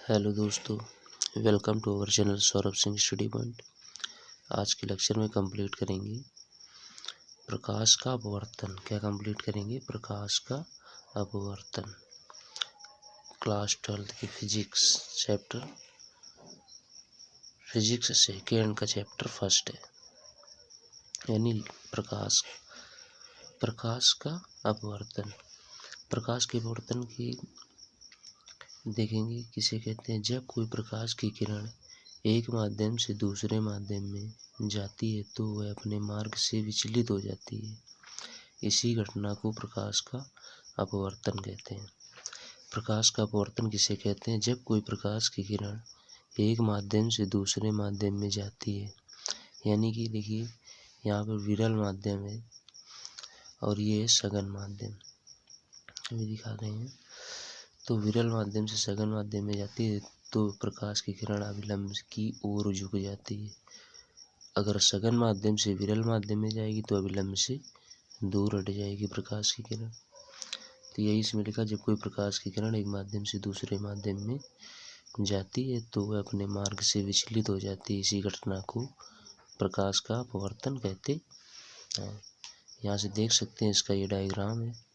Hello दोस्तों, welcome to our channel Saurabh Singh study point. आज के लेक्चर में कंप्लीट करेंगे प्रकाश का अपवर्तन। क्या कंप्लीट करेंगे? प्रकाश का अपवर्तन। क्लास 12 की फिजिक्स चैप्टर, फिजिक्स सेकेंड का चैप्टर फर्स्ट है, यानी प्रकाश का अपवर्तन। प्रकाश के अपवर्तन की देखेंगे किसे कहते हैं। जब कोई प्रकाश की किरण एक माध्यम से दूसरे माध्यम में जाती है तो वह अपने मार्ग से विचलित हो जाती है। इसी घटना को प्रकाश का अपवर्तन कहते हैं। प्रकाश का अपवर्तन किसे कहते हैं? जब कोई प्रकाश की किरण एक माध्यम से दूसरे माध्यम में जाती है, यानी कि देखिए यहाँ पर विरल माध्यम है और ये सघन माध्यम, अभी दिखा रहे हैं। तो विरल माध्यम से सघन माध्यम में जाती है तो प्रकाश की किरण अभिलंब की ओर झुक जाती है। अगर सघन माध्यम से विरल माध्यम में जाएगी तो अभिलंब से दूर हट जाएगी प्रकाश की किरण। तो यही इसमें लिखा, जब कोई प्रकाश की किरण एक माध्यम से दूसरे माध्यम में जाती है तो वह अपने मार्ग से विचलित हो जाती है। इसी घटना को प्रकाश का अपवर्तन कहते हैं। यहाँ से देख सकते हैं, इसका ये डायग्राम है।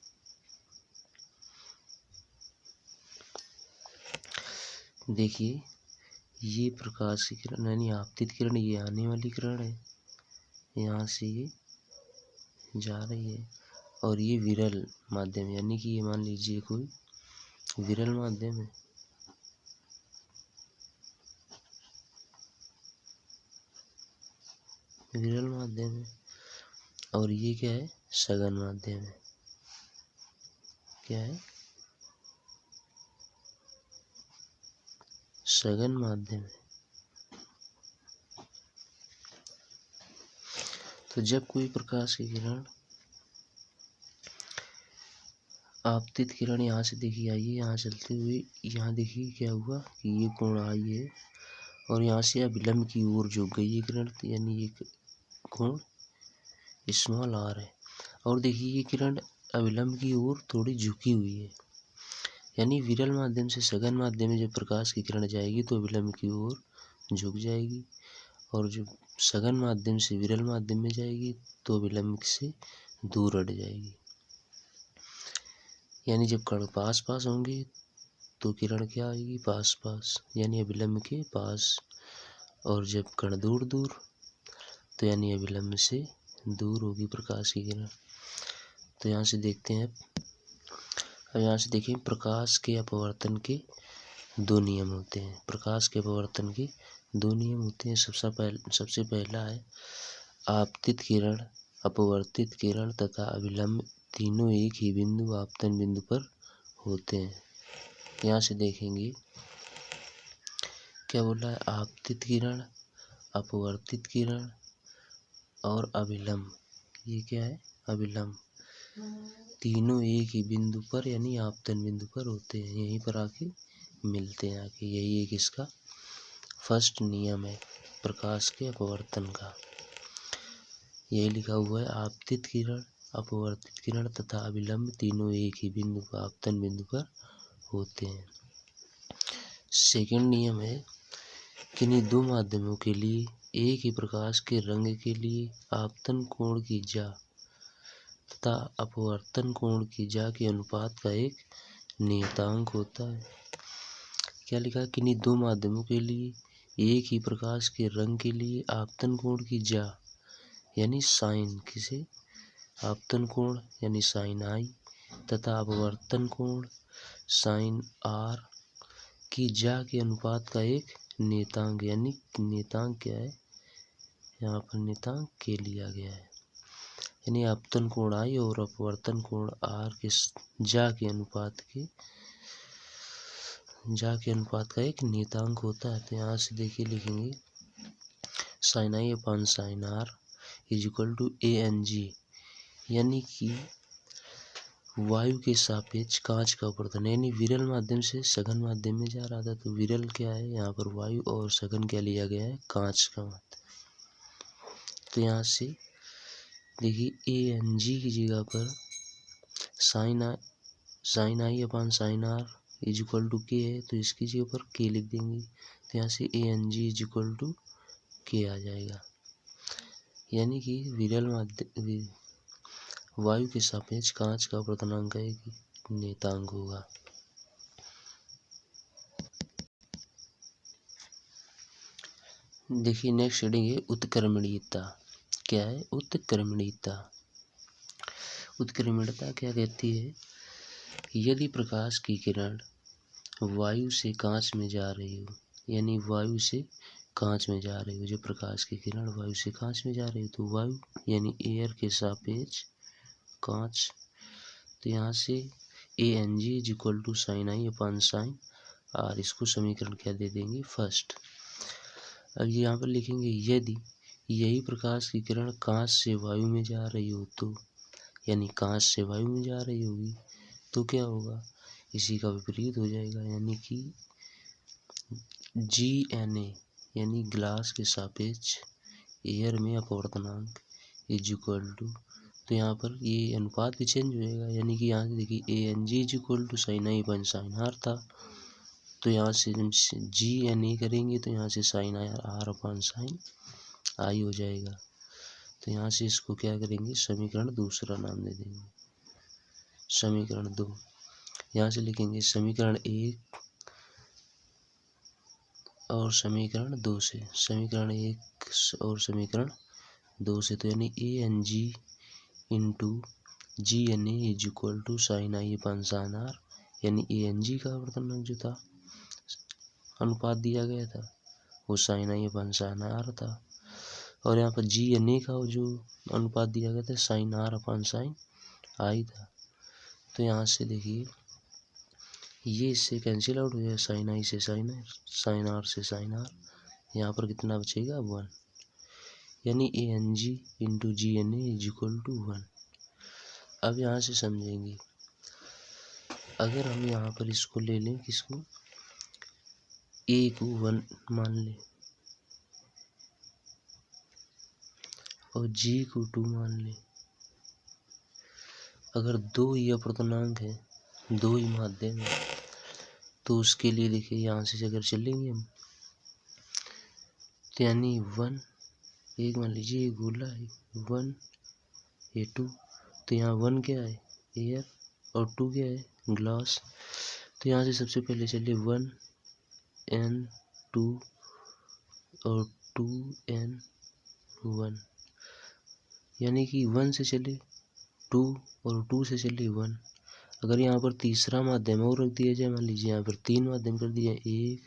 देखिए ये प्रकाश की किरण यानी आपतित किरण, ये आने वाली किरण है, यहाँ से ये जा रही है। और ये विरल माध्यम यानी कि ये मान लीजिए कोई विरल माध्यम है, विरल माध्यम है। और ये क्या है? सघन माध्यम है। क्या है? सघन माध्यम है। तो जब कोई प्रकाश की किरण आपतित किरण यहाँ से देखिए आई है, यहाँ चलते हुए यहाँ देखिए क्या हुआ कि ये कोण आई है और यहाँ से अभिलंब की ओर झुक गई ये किरण, यानी ये कोण स्मॉल आर है। और देखिए ये किरण अभिलंब की ओर थोड़ी झुकी हुई है, यानी विरल माध्यम से सघन माध्यम में जब प्रकाश की किरण जाएगी तो अभिलंब की ओर झुक जाएगी, और जब सघन माध्यम से विरल माध्यम में जाएगी तो अभिलंब से दूर हट जाएगी। यानी जब कण पास पास होंगे तो किरण क्या आएगी? पास पास, यानी अभिलंब के पास। और जब कण दूर दूर तो यानी अभिलंब से दूर होगी प्रकाश की किरण। तो यहाँ से देखते हैं, अब यहाँ से देखें प्रकाश के अपवर्तन के दो नियम होते हैं। प्रकाश के अपवर्तन के दो नियम होते हैं। सबसे पहला है आपतित किरण, अपवर्तित किरण तथा अभिलंब तीनों एक ही बिंदु आपतन बिंदु पर होते हैं। यहाँ से देखेंगे क्या बोला है? आपतित किरण, अपवर्तित किरण और अभिलंब, ये क्या है? अभिलंब, तीनों एक ही बिंदु पर यानी आपतन बिंदु पर होते हैं, यहीं पर आके मिलते हैं आके। यही एक इसका फर्स्ट नियम है प्रकाश के अपवर्तन का। यही लिखा हुआ है, आपतित किरण, अपवर्तित किरण तथा अभिलंब तीनों एक ही बिंदु पर आपतन बिंदु पर होते हैं। सेकंड नियम है, किन्हीं दो माध्यमों के लिए एक ही प्रकाश के रंग के लिए आपतन कोण की जा तथा अपवर्तन कोण की जा के अनुपात का एक नियतांक होता है। क्या लिखा है? किन्हीं दो माध्यमों के लिए एक ही प्रकाश के रंग के लिए आपतन कोण की जा यानी साइन, किसे? आपतन कोण यानी साइन आई तथा अपवर्तन कोण साइन आर की जा के अनुपात का एक नियतांक, यानी नियतांक क्या है? यहाँ पर नियतांक के लिया गया है, यानी आपतन कोण आई और अपवर्तन कोण आर के जा के अनुपात का एक नियतांक होता है। तो यहाँ से देखिए लिखेंगे sine I upon sine R is equal to A N G, यानी कि वायु के सापेक्ष कांच का अपवर्तन, यानी विरल माध्यम से सघन माध्यम में जा रहा था तो विरल क्या है यहाँ पर? वायु, और सघन क्या लिया गया है? कांच का माध्यम। तो यहाँ से देखिए ए एन जी की जगह पर sine I upon sine R is equal to के है तो इसकी जगह पर के लिख देंगे, तो यहाँ से ANG इज इक्वल टू के आ जाएगा। यानी कि विरल वायु के सापेक्ष कांच का अपवर्तनांक एक नेतांक होगा। देखिए नेक्स्ट रीडिंग है उत्क्रमणीयता। क्या है? उत्क्रमणीयता। उत्क्रमणीयता क्या कहती है? यदि प्रकाश की किरण वायु से कांच में जा रही हो, यानी वायु से कांच में जा रही हो, जो प्रकाश की किरण वायु से कांच में जा रही हो तो वायु यानी एयर के सापेक्ष कांच, तो यहाँ से ANG is equal to sine I upon sine R, इसको समीकरण क्या दे देंगे? फर्स्ट। अब यहाँ पर लिखेंगे यदि यही प्रकाश की किरण कांच से वायु में जा रही हो तो, यानी कांच से वायु में जा रही होगी तो क्या होगा? इसी का विपरीत हो जाएगा, यानी कि GNA यानी ग्लास के सापेक्ष एयर में अपवर्तनांक इज इक्वल टू, तो यहाँ पर ये अनुपात भी चेंज हो जाएगा, यानी कि यहाँ से देखिए ANG is equal to sine I upon sine R था, तो यहाँ से GNA करेंगे तो यहाँ से sine R upon sine I हो जाएगा। तो यहाँ से इसको क्या करेंगे? समीकरण दूसरा नाम दे देंगे, समीकरण 2। यहाँ से लिखेंगे समीकरण 1 और समीकरण 2 से, समीकरण 1 और समीकरण 2 से, तो यानी ANG into GNA is equal to sine I upon sine R, यानी ANG का अपवर्तनांक जो था अनुपात दिया गया था वो sine I upon sine R था, और यहाँ पर GNA का जो अनुपात दिया गया था साइन आर अपन साइन आई था। तो यहाँ से देखिए ये इससे कैंसिल आउट हो गया, साइन आई से साइन आर, साइन आर से साइन आर, यहाँ पर कितना बचेगा? 1, यानी ANG into GNA is equal to 1। अब यहाँ से समझेंगे, अगर हम यहाँ पर इसको ले लें, किसको? A को 1 मान लें और G को 2 मान लें, अगर दो ही अपवर्तनांक है, दो ही माध्यम है, तो उसके लिए देखिए यहाँ से अगर चलेंगे हम, तो यानी 1 एक मान लीजिए एक गोला है, 1 ये 2, तो यहाँ 1 क्या है? एयर, और 2 क्या है? ग्लास। तो यहाँ से सबसे पहले चलिए 1N2 और 2N1, यानी कि 1 से चले 2 और 2 से चले 1। अगर यहाँ पर तीसरा माध्यम और रख दिया जाए, मान लीजिए यहाँ पर 3 माध्यम कर दिया, 1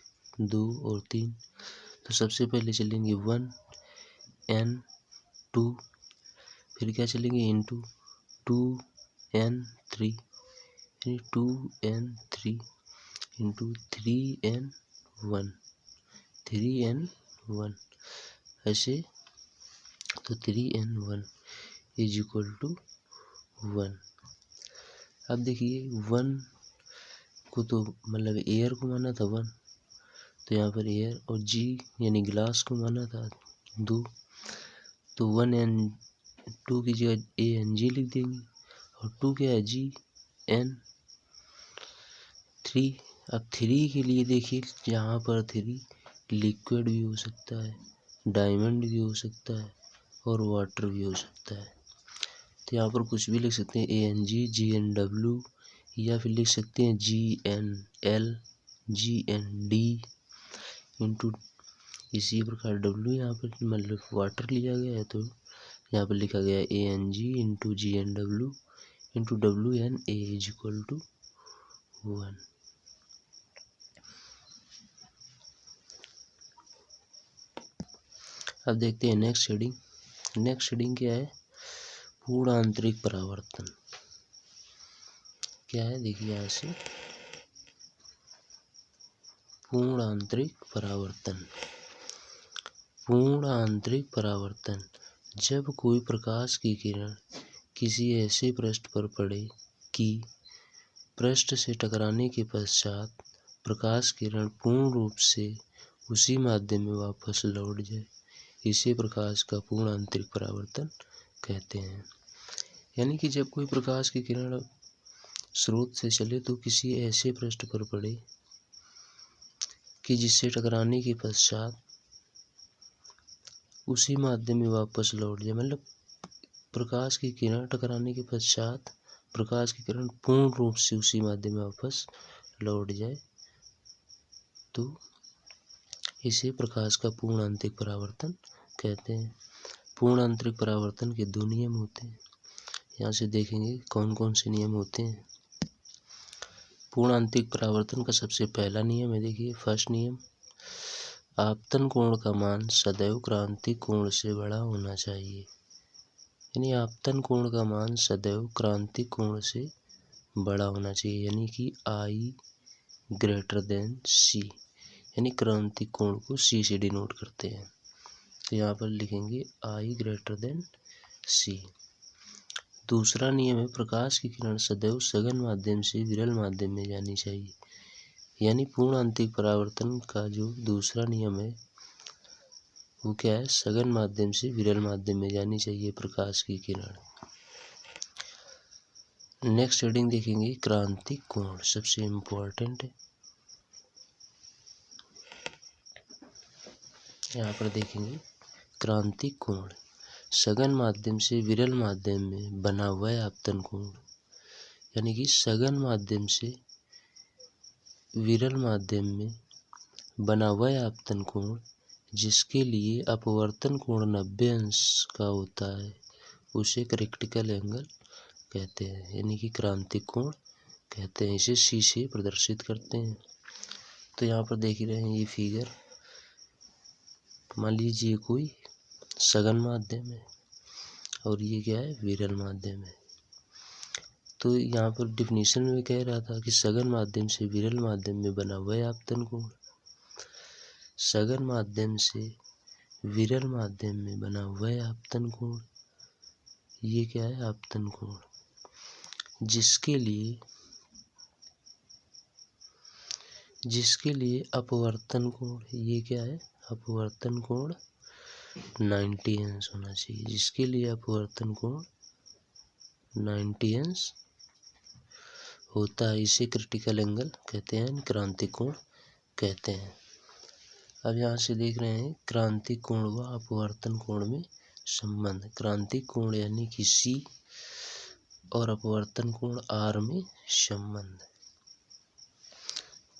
2 और 3, तो सबसे पहले चलेंगे 1N2, फिर क्या चलेंगे? इंटू 2N3, यानी 2N3 इंटू 3N1 ऐसे, तो 3N1 इज इक्वल टू 1। अब देखिए 1 को तो मतलब एयर को माना था 1, तो यहाँ पर एयर, और G यानी ग्लास को माना था 2, तो 1N2 की जगह ANG लिख देंगे, और 2 क्या है? GN3। अब 3 के लिए देखिए यहाँ पर 3 लिक्विड भी हो सकता है, डायमंड भी हो सकता है, और वाटर भी हो सकता है, तो यहाँ पर कुछ भी लिख सकते हैं, ANG GNW, या फिर लिख सकते हैं GNL GND इंटू, इसी प्रकार W यहाँ पर मतलब वाटर लिया गया है, तो यहाँ पर लिखा गया है ANG into GNW into WNA is equal to 1। अब देखते हैं नेक्स्ट रीडिंग। नेक्स्ट रीडिंग क्या है? पूर्ण आंतरिक परावर्तन। क्या है? देखिए यहाँ से पूर्ण आंतरिक परावर्तन। पूर्ण आंतरिक परावर्तन, जब कोई प्रकाश की किरण किसी ऐसे पृष्ठ पर पड़े कि पृष्ठ से टकराने के पश्चात प्रकाश किरण पूर्ण रूप से उसी माध्यम में वापस लौट जाए, इसे प्रकाश का पूर्ण आंतरिक परावर्तन कहते हैं। यानी कि जब कोई प्रकाश की किरण स्रोत से चले तो किसी ऐसे पृष्ठ पर पड़े कि जिससे टकराने के पश्चात उसी माध्यम में वापस लौट जाए। मतलब प्रकाश की किरण टकराने के पश्चात प्रकाश की किरण पूर्ण रूप से उसी माध्यम में वापस लौट जाए तो इसे प्रकाश का पूर्ण आंतरिक परावर्तन कहते हैं। पूर्ण आंतरिक परावर्तन के 2 नियम होते हैं। यहाँ से देखेंगे कौन कौन से नियम होते हैं। पूर्ण आंतरिक परावर्तन का सबसे पहला नियम है, देखिए फर्स्ट नियम, आपतन कोण का मान सदैव क्रांतिक कोण से बड़ा होना चाहिए। यानी आपतन कोण का मान सदैव क्रांतिक कोण से बड़ा होना चाहिए, यानी कि I ग्रेटर देन C। यानी क्रांतिक कोण को C से डिनोट करते हैं, तो यहाँ पर लिखेंगे I ग्रेटर देन C। दूसरा नियम है, प्रकाश की किरण सदैव सघन माध्यम से विरल माध्यम में जानी चाहिए। यानी पूर्ण आंतरिक परावर्तन का जो दूसरा नियम है वो क्या है, सघन माध्यम से विरल माध्यम में जानी चाहिए प्रकाश की किरण। नेक्स्ट हेडिंग देखेंगे क्रांतिक कोण, सबसे इम्पोर्टेंट है। यहाँ पर देखेंगे क्रांतिक कोण सघन माध्यम से विरल माध्यम में बना हुआ है आपतन कोण। यानी कि सघन माध्यम से विरल माध्यम में बना हुआ है आपतन कोण जिसके लिए अपवर्तन कोण 90 अंश का होता है, उसे क्रिटिकल एंगल कहते हैं। यानी कि क्रांतिक कोण कहते हैं, इसे C से प्रदर्शित करते हैं। तो यहाँ पर देख रहे हैं ये फिगर, मान लीजिए कोई सघन माध्यम है और ये क्या है, विरल माध्यम है। तो यहाँ पर डिफिनीशन में कह रहा था कि सघन माध्यम से विरल माध्यम में बना हुआ है आपतन कोण। सघन माध्यम से विरल माध्यम में बना हुआ है आपतन कोण, ये क्या है, आपतन कोण जिसके लिए अपवर्तन कोण, ये क्या है, अपवर्तन कोण 90 अंश होना चाहिए। जिसके लिए अपवर्तन कोण 90 अंश होता है, इसे क्रिटिकल एंगल कहते हैं, क्रांतिक कोण कहते हैं। अब यहाँ से देख रहे हैं क्रांतिक कोण व अपवर्तन कोण में संबंध। क्रांतिक कोण यानी कि C और अपवर्तन कोण R में संबंध।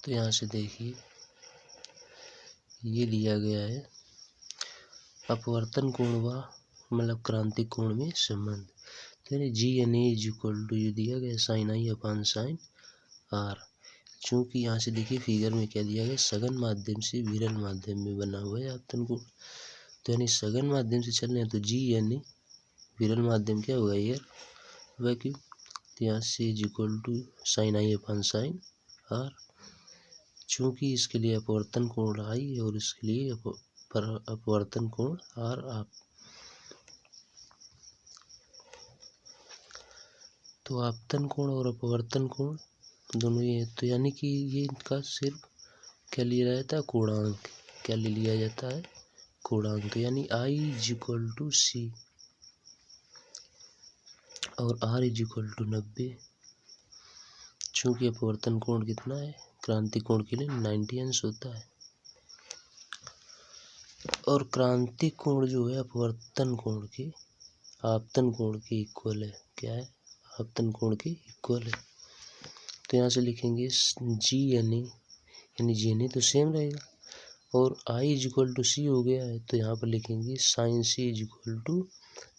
तो यहाँ से देखिए ये दिया गया है अपवर्तन कोण व मतलब क्रांतिक कोण में संबंध। तो यानी GNA इज इक्वल टू, ये दिया गया sin I upon sin R। चूँकि यहाँ से देखिए फिगर में क्या दिया गया, सघन माध्यम से विरल माध्यम में बना हुआ है आपतन कोण। तो यानी सघन माध्यम से चल रहे हैं तो GNA, विरल माध्यम क्या होगा, एयर वैक्यूम। तो यहाँ से is equal to sin I upon sin R। चूँकि इसके लिए अपवर्तन कोण I है और इसके लिए अपवर्तन कोण R आप। तो आपतन कोण और अपवर्तन कोण दोनों ये, तो यानी कि ये इनका सिर्फ क्या लिया जाता है, कोणांक। क्या ले लिया जाता है, कोणांक। यानी I is equal to C और R इज इक्वल टू 90। चूँकि अपवर्तन कोण कितना है, क्रांतिक कोण के लिए 90 अंश होता है और क्रांतिक कोण जो है अपवर्तन कोण के आपतन कोण के इक्वल है। क्या है, आपतन कोण के इक्वल है। तो यहाँ से लिखेंगे GNA, यानी GNA तो सेम रहेगा और I is equal to C हो गया है, तो यहाँ पर लिखेंगे sin C is equal to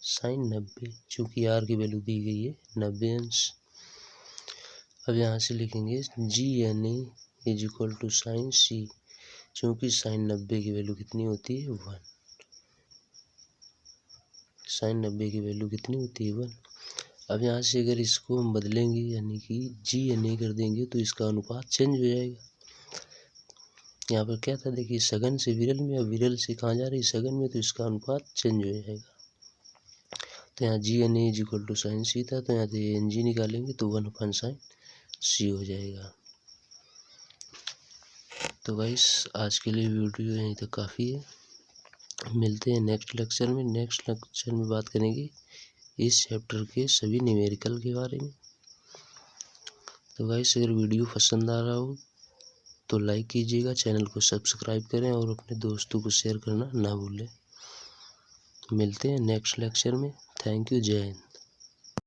sin 90। चूँकि R की वैल्यू दी गई है 90 अंश। अब यहाँ से लिखेंगे GNA is equal to sin C, चूँकि sin 90 की वैल्यू कितनी होती है, 1। sin 90 की वैल्यू कितनी होती है, 1। अब यहाँ से अगर इसको हम बदलेंगे यानी कि GNA कर देंगे तो इसका अनुपात चेंज हो जाएगा। यहाँ पर क्या था, देखिए सघन से विरल में, अब विरल से कहाँ जा रही, सघन में, तो इसका अनुपात चेंज हो जाएगा। तो यहाँ GNA is equal to sin C था, तो यहाँ से NG निकालेंगे तो 1 अपन sin C हो जाएगा। तो गाइस आज के लिए वीडियो यहीं तक काफ़ी है। मिलते हैं नेक्स्ट लेक्चर में। नेक्स्ट लेक्चर में बात करेंगे इस चैप्टर के सभी न्यूमेरिकल के बारे में। तो गाइस अगर वीडियो पसंद आ रहा हो तो लाइक कीजिएगा, चैनल को सब्सक्राइब करें और अपने दोस्तों को शेयर करना ना भूलें। मिलते हैं नेक्स्ट लेक्चर में। Thank you. जय हिंद।